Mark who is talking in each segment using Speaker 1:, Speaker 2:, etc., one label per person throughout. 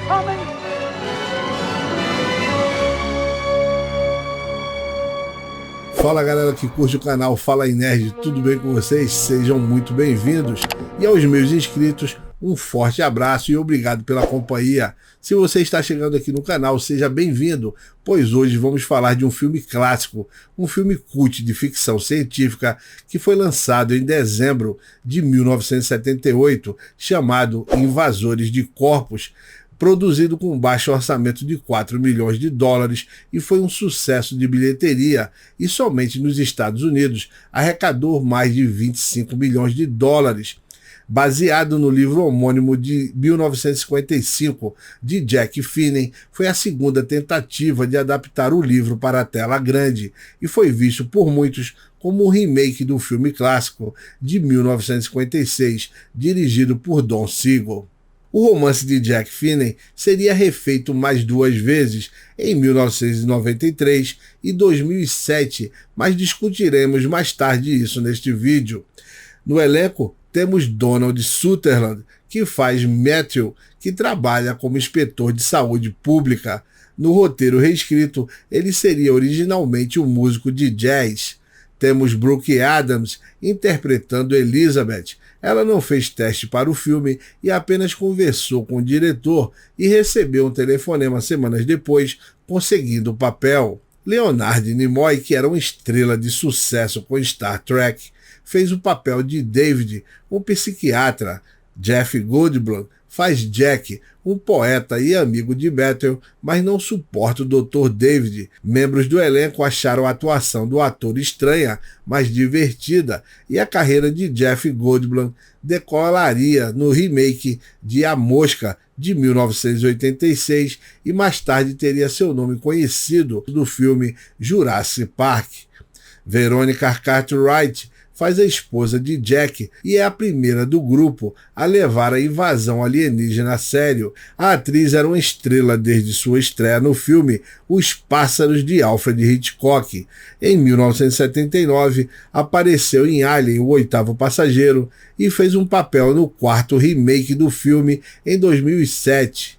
Speaker 1: coming!
Speaker 2: Fala galera que curte o canal Fala aí Nerd, tudo bem com vocês? Sejam muito bem-vindos. E aos meus inscritos, um forte abraço e obrigado pela companhia. Se você está chegando aqui no canal, seja bem-vindo, pois hoje vamos falar de um filme clássico, um filme cult de ficção científica que foi lançado em dezembro de 1978, chamado Invasores de Corpos, produzido com um baixo orçamento de 4 milhões de dólares e foi um sucesso de bilheteria e somente nos Estados Unidos arrecadou mais de 25 milhões de dólares. Baseado no livro homônimo de 1955 de Jack Finney, foi a segunda tentativa de adaptar o livro para a tela grande e foi visto por muitos como um remake do filme clássico de 1956, dirigido por Don Siegel. O romance de Jack Finney seria refeito mais duas vezes, em 1993 e 2007, mas discutiremos mais tarde isso neste vídeo. No elenco, temos Donald Sutherland, que faz Matthew, que trabalha como inspetor de saúde pública. No roteiro reescrito, ele seria originalmente um músico de jazz. Temos Brooke Adams interpretando Elizabeth. Ela não fez teste para o filme e apenas conversou com o diretor e recebeu um telefonema semanas depois, conseguindo o papel. Leonard Nimoy, que era uma estrela de sucesso com Star Trek, fez o papel de David, um psiquiatra. Jeff Goldblum faz Jack, um poeta e amigo de Bethel, mas não suporta o Dr. David. Membros do elenco acharam a atuação do ator estranha, mas divertida, e a carreira de Jeff Goldblum decolaria no remake de A Mosca, de 1986, e mais tarde teria seu nome conhecido do filme Jurassic Park. Veronica Cartwright faz a esposa de Jack e é a primeira do grupo a levar a invasão alienígena a sério. A atriz era uma estrela desde sua estreia no filme Os Pássaros de Alfred Hitchcock. Em 1979, apareceu em Alien, o Oitavo Passageiro, e fez um papel no quarto remake do filme em 2007.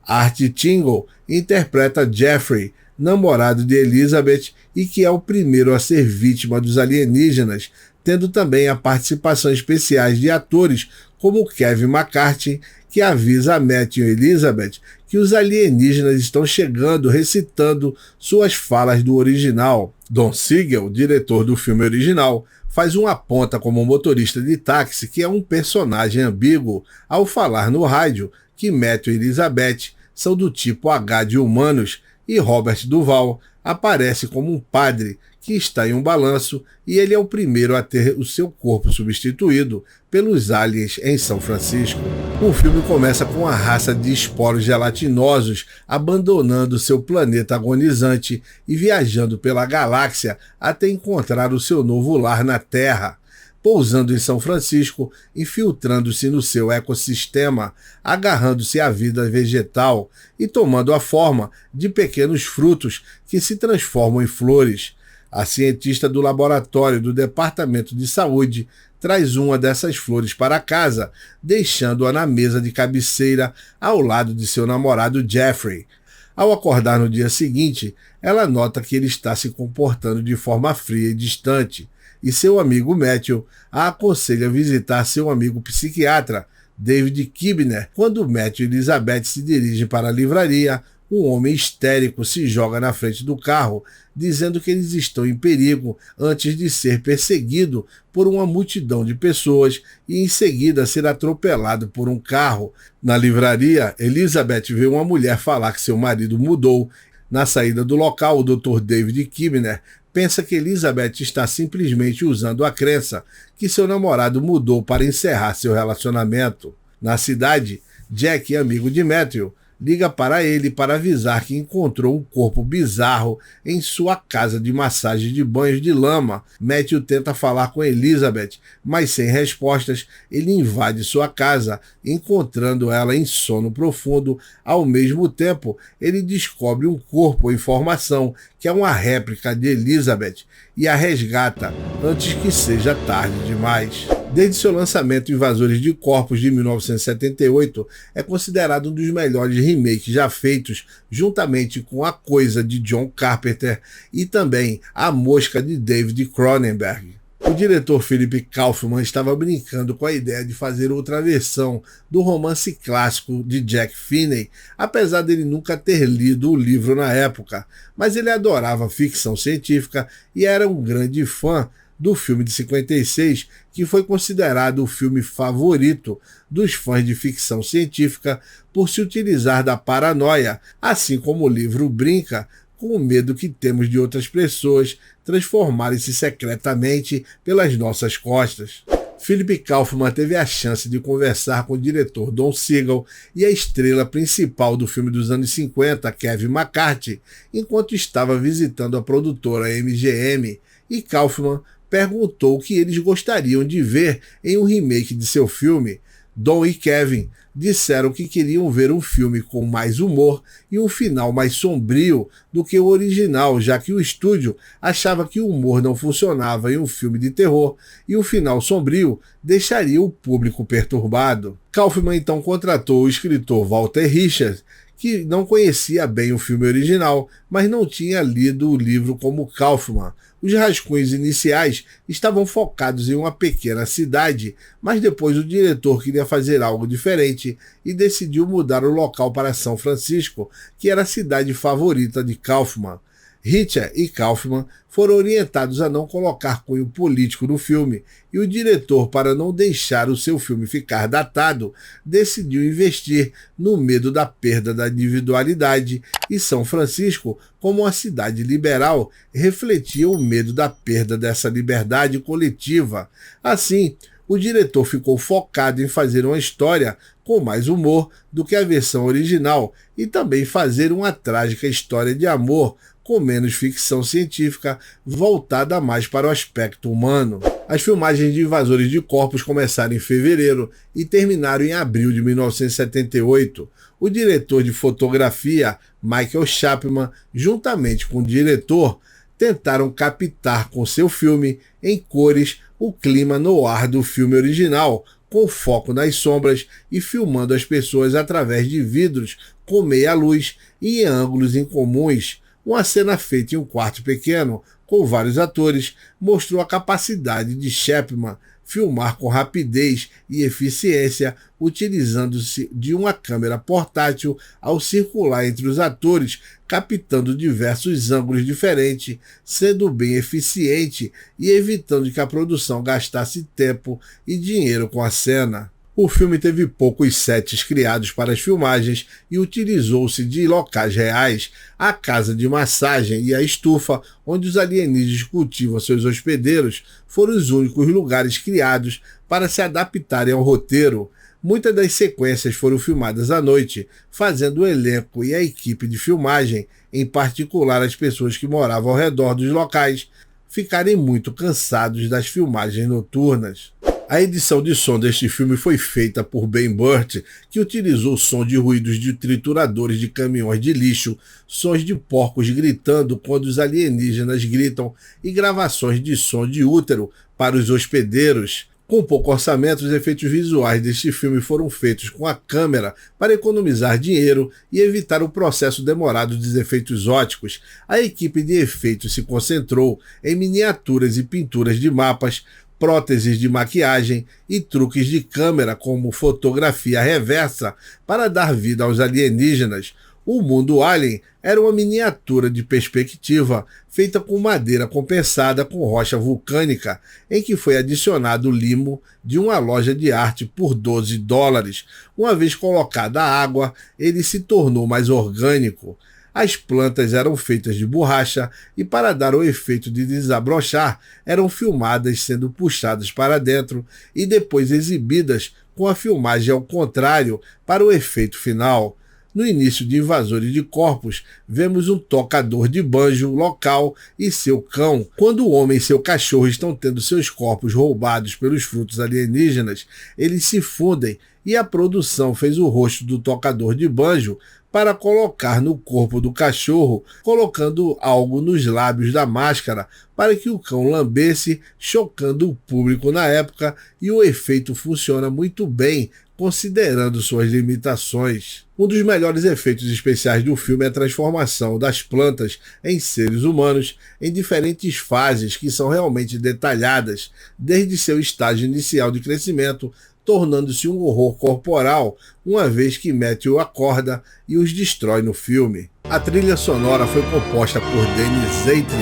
Speaker 2: Art Tingle interpreta Jeffrey, namorado de Elizabeth e que é o primeiro a ser vítima dos alienígenas, tendo também a participação especiais de atores como Kevin McCarthy, que avisa a Matthew e Elizabeth que os alienígenas estão chegando recitando suas falas do original. Don Siegel, diretor do filme original, faz uma ponta como motorista de táxi, que é um personagem ambíguo, ao falar no rádio que Matthew e Elizabeth são do tipo H de humanos, e Robert Duvall aparece como um padre que está em um balanço e ele é o primeiro a ter o seu corpo substituído pelos aliens em São Francisco. O filme começa com a raça de esporos gelatinosos abandonando seu planeta agonizante e viajando pela galáxia até encontrar o seu novo lar na Terra. Pousando em São Francisco, infiltrando-se no seu ecossistema, agarrando-se à vida vegetal e tomando a forma de pequenos frutos que se transformam em flores. A cientista do laboratório do Departamento de Saúde traz uma dessas flores para casa, deixando-a na mesa de cabeceira ao lado de seu namorado Jeffrey. Ao acordar no dia seguinte, ela nota que ele está se comportando de forma fria e distante, e seu amigo Matthew a aconselha a visitar seu amigo psiquiatra, David Kibner. Quando Matthew e Elizabeth se dirigem para a livraria, um homem histérico se joga na frente do carro, dizendo que eles estão em perigo antes de ser perseguido por uma multidão de pessoas e em seguida ser atropelado por um carro. Na livraria, Elizabeth vê uma mulher falar que seu marido mudou. Na saída do local, o Dr. David Kibner pensa que Elizabeth está simplesmente usando a crença que seu namorado mudou para encerrar seu relacionamento. Na cidade, Jack, amigo de Matthew, liga para ele para avisar que encontrou um corpo bizarro em sua casa de massagem de banhos de lama. Matthew tenta falar com Elizabeth, mas sem respostas, ele invade sua casa, encontrando ela em sono profundo. Ao mesmo tempo, ele descobre um corpo em formação, que é uma réplica de Elizabeth, e a resgata antes que seja tarde demais. Desde seu lançamento Invasores de Corpos de 1978, é considerado um dos melhores remakes já feitos, juntamente com A Coisa de John Carpenter e também A Mosca de David Cronenberg. O diretor Philip Kaufman estava brincando com a ideia de fazer outra versão do romance clássico de Jack Finney, apesar dele nunca ter lido o livro na época, mas ele adorava ficção científica e era um grande fã do filme de 56, que foi considerado o filme favorito dos fãs de ficção científica por se utilizar da paranoia, assim como o livro brinca com o medo que temos de outras pessoas transformarem-se secretamente pelas nossas costas. Philip Kaufman teve a chance de conversar com o diretor Don Siegel e a estrela principal do filme dos anos 50, Kevin McCarthy, enquanto estava visitando a produtora MGM, e Kaufman perguntou o que eles gostariam de ver em um remake de seu filme. Don e Kevin disseram que queriam ver um filme com mais humor e um final mais sombrio do que o original, já que o estúdio achava que o humor não funcionava em um filme de terror e o final sombrio deixaria o público perturbado. Kaufman então contratou o escritor Walter Richards, que não conhecia bem o filme original, mas não tinha lido o livro como Kaufman. Os rascunhos iniciais estavam focados em uma pequena cidade, mas depois o diretor queria fazer algo diferente e decidiu mudar o local para São Francisco, que era a cidade favorita de Kaufman. Richard e Kaufman foram orientados a não colocar cunho político no filme, e o diretor, para não deixar o seu filme ficar datado, decidiu investir no medo da perda da individualidade, e São Francisco, como uma cidade liberal, refletia o medo da perda dessa liberdade coletiva. Assim, o diretor ficou focado em fazer uma história com mais humor do que a versão original e também fazer uma trágica história de amor com menos ficção científica, voltada mais para o aspecto humano. As filmagens de Invasores de Corpos começaram em fevereiro e terminaram em abril de 1978. O diretor de fotografia, Michael Chapman, juntamente com o diretor, tentaram captar com seu filme, em cores, o clima no ar do filme original, com foco nas sombras e filmando as pessoas através de vidros com meia luz e em ângulos incomuns. Uma cena feita em um quarto pequeno, com vários atores, mostrou a capacidade de Chapman filmar com rapidez e eficiência, utilizando-se de uma câmera portátil ao circular entre os atores, captando diversos ângulos diferentes, sendo bem eficiente e evitando que a produção gastasse tempo e dinheiro com a cena. O filme teve poucos sets criados para as filmagens e utilizou-se de locais reais. A casa de massagem e a estufa, onde os alienígenas cultivam seus hospedeiros, foram os únicos lugares criados para se adaptarem ao roteiro. Muitas das sequências foram filmadas à noite, fazendo o elenco e a equipe de filmagem, em particular as pessoas que moravam ao redor dos locais, ficarem muito cansados das filmagens noturnas. A edição de som deste filme foi feita por Ben Burtt, que utilizou som de ruídos de trituradores de caminhões de lixo, sons de porcos gritando quando os alienígenas gritam e gravações de som de útero para os hospedeiros. Com pouco orçamento, os efeitos visuais deste filme foram feitos com a câmera para economizar dinheiro e evitar o processo demorado dos efeitos óticos. A equipe de efeitos se concentrou em miniaturas e pinturas de mapas, próteses de maquiagem e truques de câmera como fotografia reversa para dar vida aos alienígenas. O mundo alien era uma miniatura de perspectiva feita com madeira compensada com rocha vulcânica, em que foi adicionado o limo de uma loja de arte por $12. Uma vez colocada a água, ele se tornou mais orgânico. As plantas eram feitas de borracha e, para dar o efeito de desabrochar, eram filmadas sendo puxadas para dentro e depois exibidas com a filmagem ao contrário para o efeito final. No início de Invasores de Corpos, vemos um tocador de banjo local e seu cão. Quando o homem e seu cachorro estão tendo seus corpos roubados pelos frutos alienígenas, eles se fundem e a produção fez o rosto do tocador de banjo para colocar no corpo do cachorro, colocando algo nos lábios da máscara para que o cão lambesse, chocando o público na época, e o efeito funciona muito bem, considerando suas limitações. Um dos melhores efeitos especiais do filme é a transformação das plantas em seres humanos em diferentes fases que são realmente detalhadas, desde seu estágio inicial de crescimento, tornando-se um horror corporal, uma vez que Matthew acorda e os destrói no filme. A trilha sonora foi composta por Danny Zaitrin,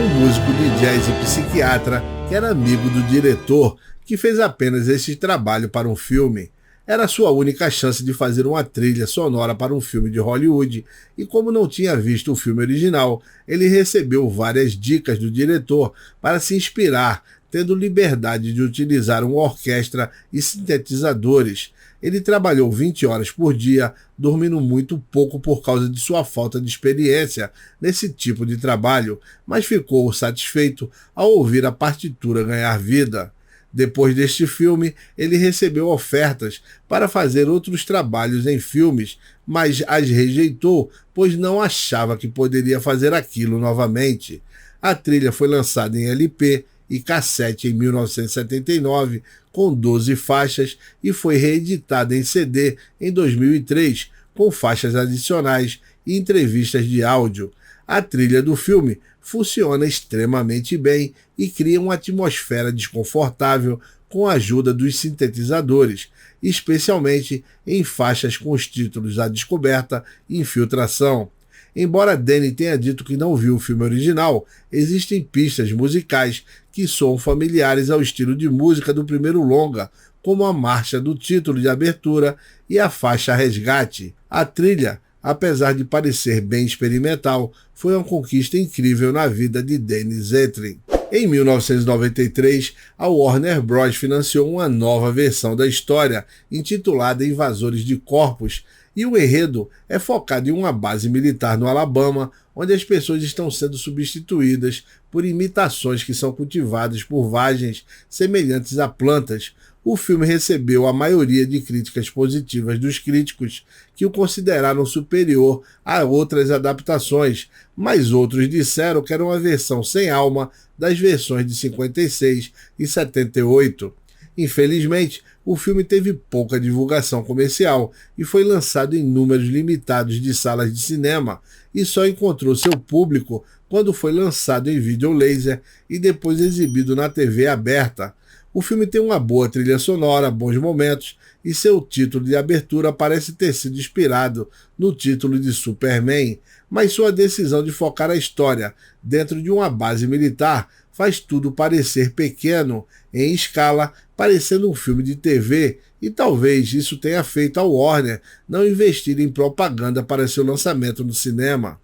Speaker 2: um músico de jazz e psiquiatra que era amigo do diretor, que fez apenas esse trabalho para um filme. Era sua única chance de fazer uma trilha sonora para um filme de Hollywood, e como não tinha visto o filme original, ele recebeu várias dicas do diretor para se inspirar, tendo liberdade de utilizar uma orquestra e sintetizadores. Ele trabalhou 20 horas por dia, dormindo muito pouco por causa de sua falta de experiência nesse tipo de trabalho, mas ficou satisfeito ao ouvir a partitura ganhar vida. Depois deste filme, ele recebeu ofertas para fazer outros trabalhos em filmes, mas as rejeitou, pois não achava que poderia fazer aquilo novamente. A trilha foi lançada em LP e cassete em 1979, com 12 faixas, e foi reeditada em CD em 2003, com faixas adicionais e entrevistas de áudio. A trilha do filme funciona extremamente bem e cria uma atmosfera desconfortável com a ajuda dos sintetizadores, especialmente em faixas com os títulos A Descoberta e Infiltração. Embora Danny tenha dito que não viu o filme original, existem pistas musicais que soam familiares ao estilo de música do primeiro longa, como a marcha do título de abertura e a faixa Resgate. A trilha, apesar de parecer bem experimental, foi uma conquista incrível na vida de Danny Zaitrin. Em 1993, a Warner Bros. Financiou uma nova versão da história, intitulada Invasores de Corpos, e o enredo é focado em uma base militar no Alabama, onde as pessoas estão sendo substituídas por imitações que são cultivadas por vagens semelhantes a plantas. O filme recebeu a maioria de críticas positivas dos críticos, que o consideraram superior a outras adaptações, mas outros disseram que era uma versão sem alma das versões de 56 e 78. Infelizmente, o filme teve pouca divulgação comercial e foi lançado em números limitados de salas de cinema, e só encontrou seu público quando foi lançado em vídeo laser e depois exibido na TV aberta. O filme tem uma boa trilha sonora, bons momentos, e seu título de abertura parece ter sido inspirado no título de Superman, mas sua decisão de focar a história dentro de uma base militar faz tudo parecer pequeno em escala, parecendo um filme de TV, e talvez isso tenha feito a Warner não investir em propaganda para seu lançamento no cinema.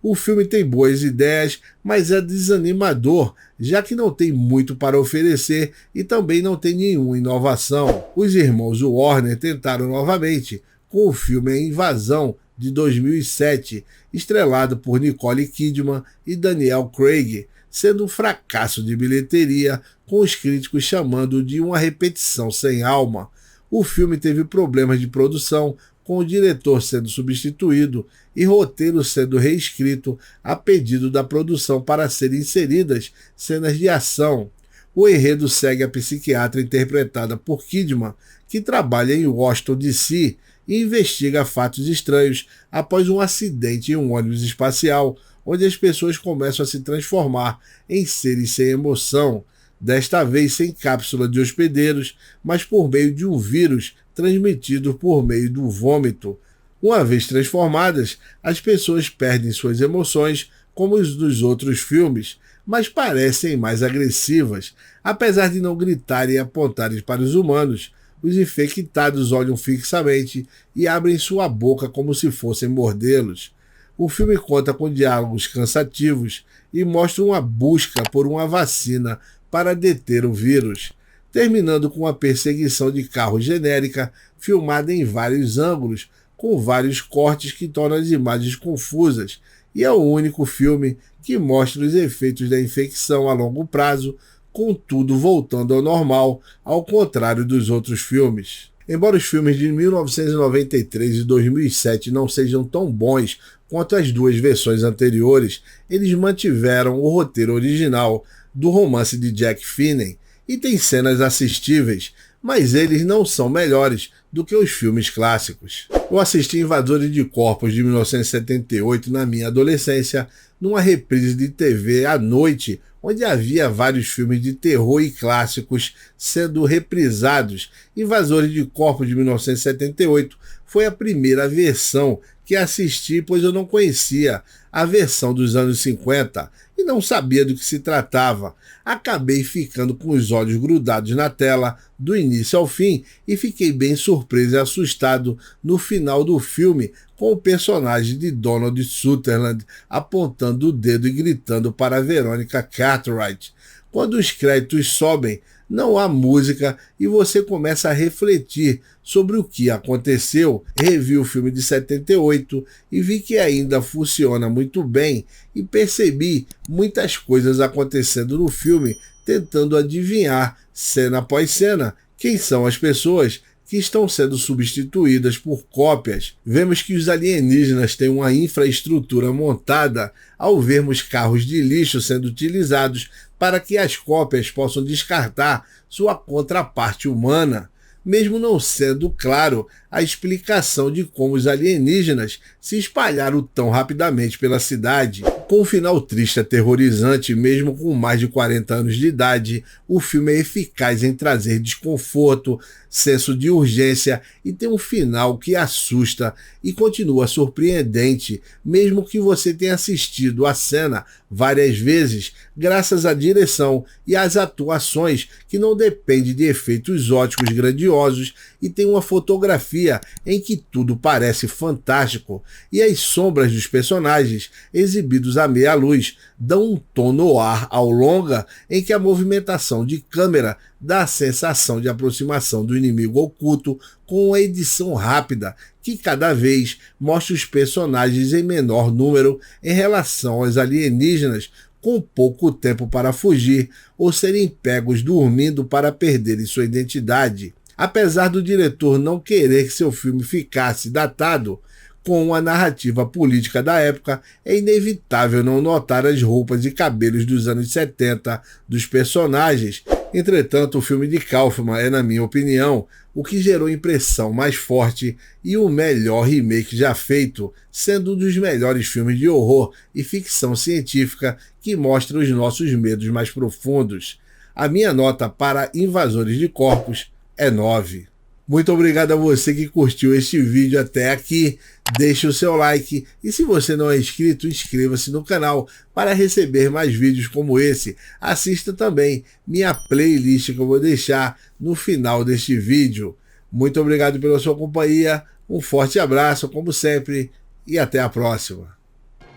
Speaker 2: O filme tem boas ideias, mas é desanimador, já que não tem muito para oferecer e também não tem nenhuma inovação. Os irmãos Warner tentaram novamente com o filme A Invasão, de 2007, estrelado por Nicole Kidman e Daniel Craig, sendo um fracasso de bilheteria, com os críticos chamando de uma repetição sem alma. O filme teve problemas de produção, com o diretor sendo substituído e roteiro sendo reescrito a pedido da produção para serem inseridas cenas de ação. O enredo segue a psiquiatra interpretada por Kidman, que trabalha em Washington, D.C., e investiga fatos estranhos após um acidente em um ônibus espacial, onde as pessoas começam a se transformar em seres sem emoção, desta vez sem cápsula de hospedeiros, mas por meio de um vírus transmitido por meio do vômito. Uma vez transformadas, as pessoas perdem suas emoções, como os dos outros filmes, mas parecem mais agressivas. Apesar de não gritarem e apontarem para os humanos, os infectados olham fixamente e abrem sua boca como se fossem mordê-los. O filme conta com diálogos cansativos e mostra uma busca por uma vacina para deter o vírus, terminando com uma perseguição de carro genérica filmada em vários ângulos, com vários cortes que tornam as imagens confusas, e é o único filme que mostra os efeitos da infecção a longo prazo, com tudo voltando ao normal, ao contrário dos outros filmes. Embora os filmes de 1993 e 2007 não sejam tão bons quanto as duas versões anteriores, eles mantiveram o roteiro original do romance de Jack Finney e têm cenas assistíveis, mas eles não são melhores do que os filmes clássicos. Eu assisti Invasores de Corpos de 1978 na minha adolescência, numa reprise de TV à noite, onde havia vários filmes de terror e clássicos sendo reprisados. Invasores de Corpos de 1978 foi a primeira versão que assisti, pois eu não conhecia a versão dos anos 50 e não sabia do que se tratava. Acabei ficando com os olhos grudados na tela do início ao fim e fiquei bem surpreso e assustado no final do filme com o personagem de Donald Sutherland apontando o dedo e gritando para Veronica Cartwright. Quando os créditos sobem, não há música e você começa a refletir sobre o que aconteceu. Revi o filme de 78 e vi que ainda funciona muito bem e percebi muitas coisas acontecendo no filme, tentando adivinhar, cena após cena, quem são as pessoas que estão sendo substituídas por cópias. Vemos que os alienígenas têm uma infraestrutura montada ao vermos carros de lixo sendo utilizados para que as cópias possam descartar sua contraparte humana, mesmo não sendo claro a explicação de como os alienígenas se espalharam tão rapidamente pela cidade. Com um final triste e aterrorizante, mesmo com mais de 40 anos de idade, o filme é eficaz em trazer desconforto, senso de urgência e tem um final que assusta e continua surpreendente, mesmo que você tenha assistido a cena várias vezes, graças à direção e às atuações que não depende de efeitos óticos grandiosos e tem uma fotografia em que tudo parece fantástico e as sombras dos personagens, exibidos à meia luz, dão um tom no ar ao longa em que a movimentação de câmera dá a sensação de aproximação do inimigo oculto com uma edição rápida que cada vez mostra os personagens em menor número em relação aos alienígenas, com pouco tempo para fugir ou serem pegos dormindo para perderem sua identidade. Apesar do diretor não querer que seu filme ficasse datado com a narrativa política da época, é inevitável não notar as roupas e cabelos dos anos 70 dos personagens. Entretanto, o filme de Kaufman é, na minha opinião, o que gerou impressão mais forte e o melhor remake já feito, sendo um dos melhores filmes de horror e ficção científica que mostra os nossos medos mais profundos. A minha nota para Invasores de Corpos é 9. Muito obrigado a você que curtiu este vídeo até aqui. Deixe o seu like e se você não é inscrito, inscreva-se no canal para receber mais vídeos como esse. Assista também minha playlist que eu vou deixar no final deste vídeo. Muito obrigado pela sua companhia, um forte abraço como sempre e até a próxima.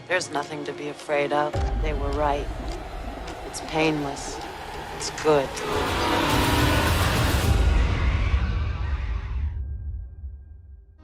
Speaker 1: There's nothing to be afraid of. They were right. It's painless. It's good.